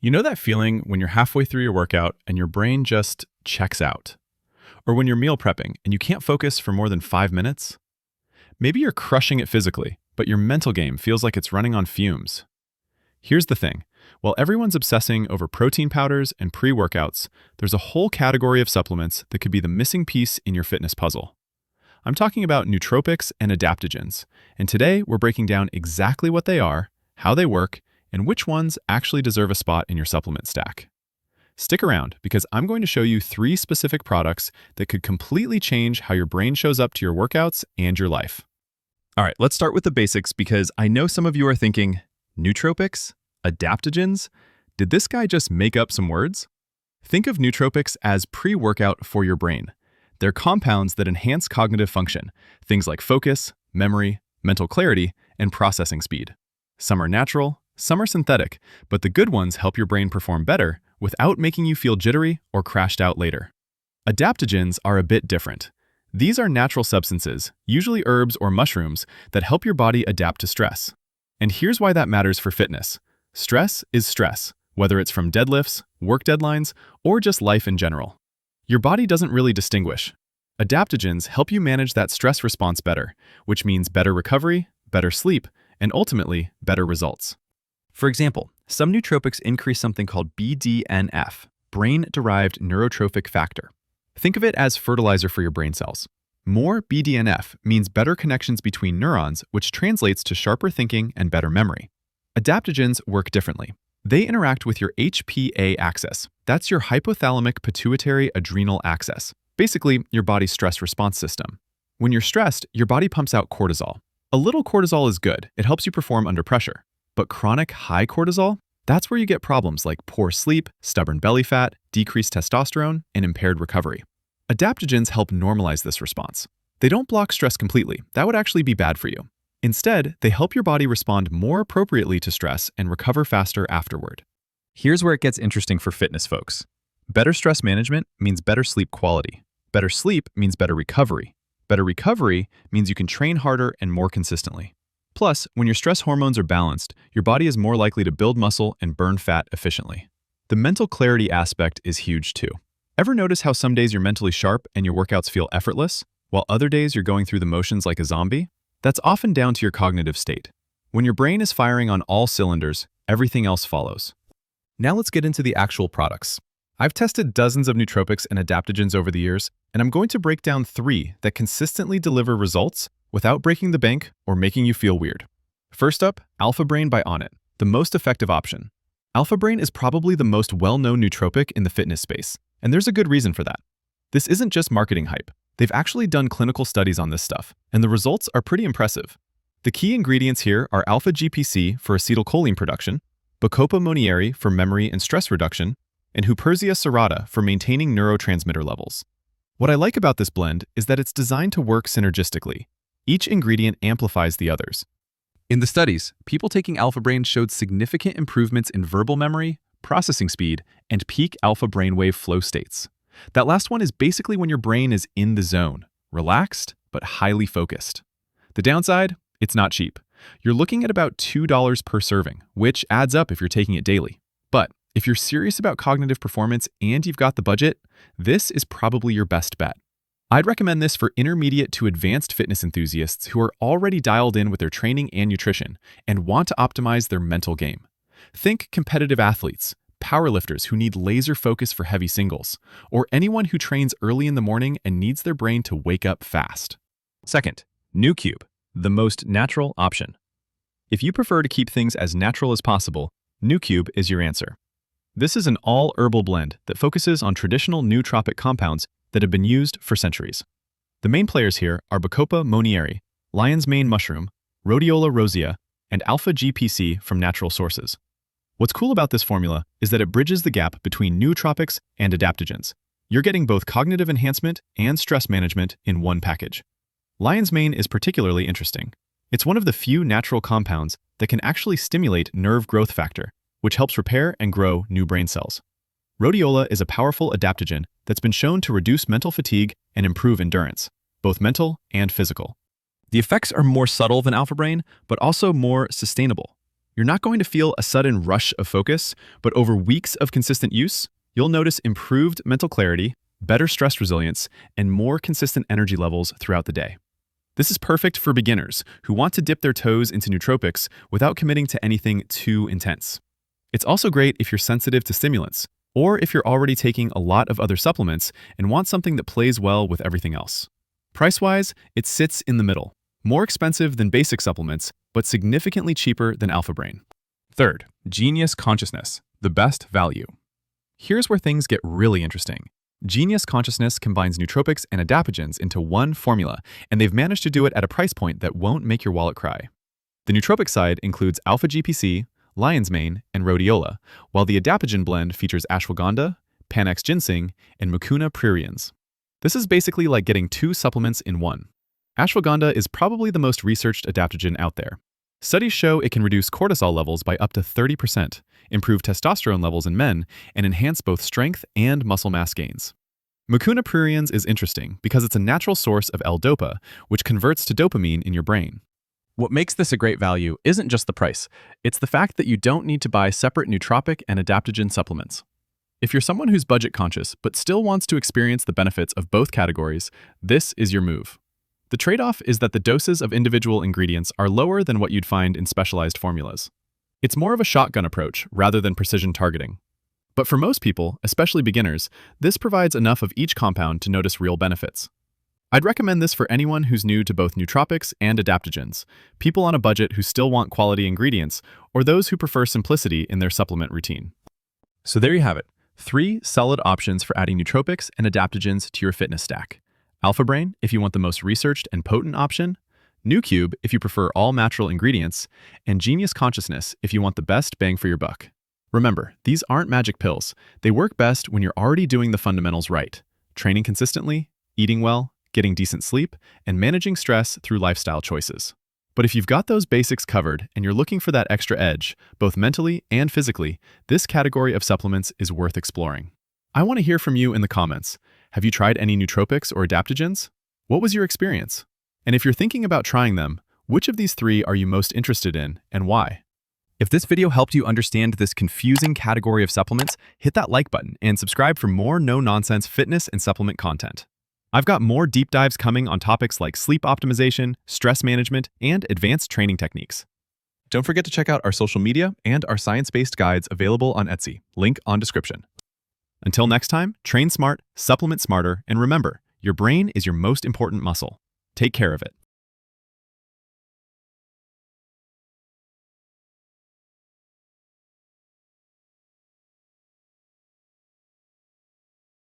You know that feeling when you're halfway through your workout and your brain just checks out? Or when you're meal prepping and you can't focus for more than 5 minutes? Maybe you're crushing it physically, but your mental game feels like it's running on fumes. Here's the thing. While everyone's obsessing over protein powders and pre-workouts, there's a whole category of supplements that could be the missing piece in your fitness puzzle. I'm talking about nootropics and adaptogens, and today we're breaking down exactly what they are, how they work, and which ones actually deserve a spot in your supplement stack. Stick around because I'm going to show you 3 specific products that could completely change how your brain shows up to your workouts and your life. All right, let's start with the basics because I know some of you are thinking, nootropics? Adaptogens? Did this guy just make up some words? Think of nootropics as pre-workout for your brain. They're compounds that enhance cognitive function, things like focus, memory, mental clarity, and processing speed. Some are natural, some are synthetic, but the good ones help your brain perform better without making you feel jittery or crashed out later. Adaptogens are a bit different. These are natural substances, usually herbs or mushrooms, that help your body adapt to stress. And here's why that matters for fitness. Stress is stress, whether it's from deadlifts, work deadlines, or just life in general. Your body doesn't really distinguish. Adaptogens help you manage that stress response better, which means better recovery, better sleep, and ultimately, better results. For example, some nootropics increase something called BDNF, brain-derived neurotrophic factor. Think of it as fertilizer for your brain cells. More BDNF means better connections between neurons, which translates to sharper thinking and better memory. Adaptogens work differently. They interact with your HPA axis. That's your hypothalamic pituitary adrenal axis, basically your body's stress response system. When you're stressed, your body pumps out cortisol. A little cortisol is good. It helps you perform under pressure. But chronic high cortisol? That's where you get problems like poor sleep, stubborn belly fat, decreased testosterone, and impaired recovery. Adaptogens help normalize this response. They don't block stress completely. That would actually be bad for you. Instead, they help your body respond more appropriately to stress and recover faster afterward. Here's where it gets interesting for fitness folks. Better stress management means better sleep quality. Better sleep means better recovery. Better recovery means you can train harder and more consistently. Plus, when your stress hormones are balanced, your body is more likely to build muscle and burn fat efficiently. The mental clarity aspect is huge too. Ever notice how some days you're mentally sharp and your workouts feel effortless, while other days you're going through the motions like a zombie? That's often down to your cognitive state. When your brain is firing on all cylinders, everything else follows. Now let's get into the actual products. I've tested dozens of nootropics and adaptogens over the years, and I'm going to break down 3 that consistently deliver results without breaking the bank or making you feel weird. First up, Alpha Brain by Onnit, the most effective option. Alpha Brain is probably the most well-known nootropic in the fitness space, and there's a good reason for that. This isn't just marketing hype. They've actually done clinical studies on this stuff, and the results are pretty impressive. The key ingredients here are alpha-GPC for acetylcholine production, Bacopa monnieri for memory and stress reduction, and Huperzia serrata for maintaining neurotransmitter levels. What I like about this blend is that it's designed to work synergistically. Each ingredient amplifies the others. In the studies, people taking Alpha Brain showed significant improvements in verbal memory, processing speed, and peak alpha brainwave flow states. That last one is basically when your brain is in the zone, relaxed but highly focused. The downside? It's not cheap. You're looking at about $2 per serving, which adds up if you're taking it daily. But if you're serious about cognitive performance and you've got the budget, this is probably your best bet. I'd recommend this for intermediate to advanced fitness enthusiasts who are already dialed in with their training and nutrition and want to optimize their mental game. Think competitive athletes, powerlifters who need laser focus for heavy singles, or anyone who trains early in the morning and needs their brain to wake up fast. Second, NuCube, the most natural option. If you prefer to keep things as natural as possible, NuCube is your answer. This is an all-herbal blend that focuses on traditional nootropic compounds that have been used for centuries. The main players here are Bacopa monnieri, lion's mane mushroom, Rhodiola rosea, and alpha-GPC from natural sources. What's cool about this formula is that it bridges the gap between nootropics and adaptogens. You're getting both cognitive enhancement and stress management in one package. Lion's mane is particularly interesting. It's one of the few natural compounds that can actually stimulate nerve growth factor, which helps repair and grow new brain cells. Rhodiola is a powerful adaptogen that's been shown to reduce mental fatigue and improve endurance, both mental and physical. The effects are more subtle than Alpha Brain, but also more sustainable. You're not going to feel a sudden rush of focus, but over weeks of consistent use, you'll notice improved mental clarity, better stress resilience, and more consistent energy levels throughout the day. This is perfect for beginners who want to dip their toes into nootropics without committing to anything too intense. It's also great if you're sensitive to stimulants, or if you're already taking a lot of other supplements and want something that plays well with everything else. Price-wise, it sits in the middle. More expensive than basic supplements, but significantly cheaper than Alpha Brain. Third, Genius Consciousness, the best value. Here's where things get really interesting. Genius Consciousness combines nootropics and adaptogens into one formula, and they've managed to do it at a price point that won't make your wallet cry. The nootropic side includes alpha-GPC, lion's mane, and rhodiola, while the adaptogen blend features ashwagandha, panax ginseng, and mucuna pruriens. This is basically like getting 2 supplements in one. Ashwagandha is probably the most researched adaptogen out there. Studies show it can reduce cortisol levels by up to 30%, improve testosterone levels in men, and enhance both strength and muscle mass gains. Mucuna pruriens is interesting because it's a natural source of L-dopa, which converts to dopamine in your brain. What makes this a great value isn't just the price, it's the fact that you don't need to buy separate nootropic and adaptogen supplements. If you're someone who's budget conscious but still wants to experience the benefits of both categories, this is your move. The trade-off is that the doses of individual ingredients are lower than what you'd find in specialized formulas. It's more of a shotgun approach rather than precision targeting. But for most people, especially beginners, this provides enough of each compound to notice real benefits. I'd recommend this for anyone who's new to both nootropics and adaptogens, people on a budget who still want quality ingredients, or those who prefer simplicity in their supplement routine. So there you have it, 3 solid options for adding nootropics and adaptogens to your fitness stack. Alpha Brain, if you want the most researched and potent option, NuCube, if you prefer all natural ingredients, and Genius Consciousness, if you want the best bang for your buck. Remember, these aren't magic pills. They work best when you're already doing the fundamentals right, training consistently, eating well, getting decent sleep, and managing stress through lifestyle choices. But if you've got those basics covered and you're looking for that extra edge, both mentally and physically, this category of supplements is worth exploring. I want to hear from you in the comments. Have you tried any nootropics or adaptogens? What was your experience? And if you're thinking about trying them, which of these 3 are you most interested in and why? If this video helped you understand this confusing category of supplements, hit that like button and subscribe for more no-nonsense fitness and supplement content. I've got more deep dives coming on topics like sleep optimization, stress management, and advanced training techniques. Don't forget to check out our social media and our science-based guides available on Etsy, link on description. Until next time, train smart, supplement smarter, and remember, your brain is your most important muscle. Take care of it.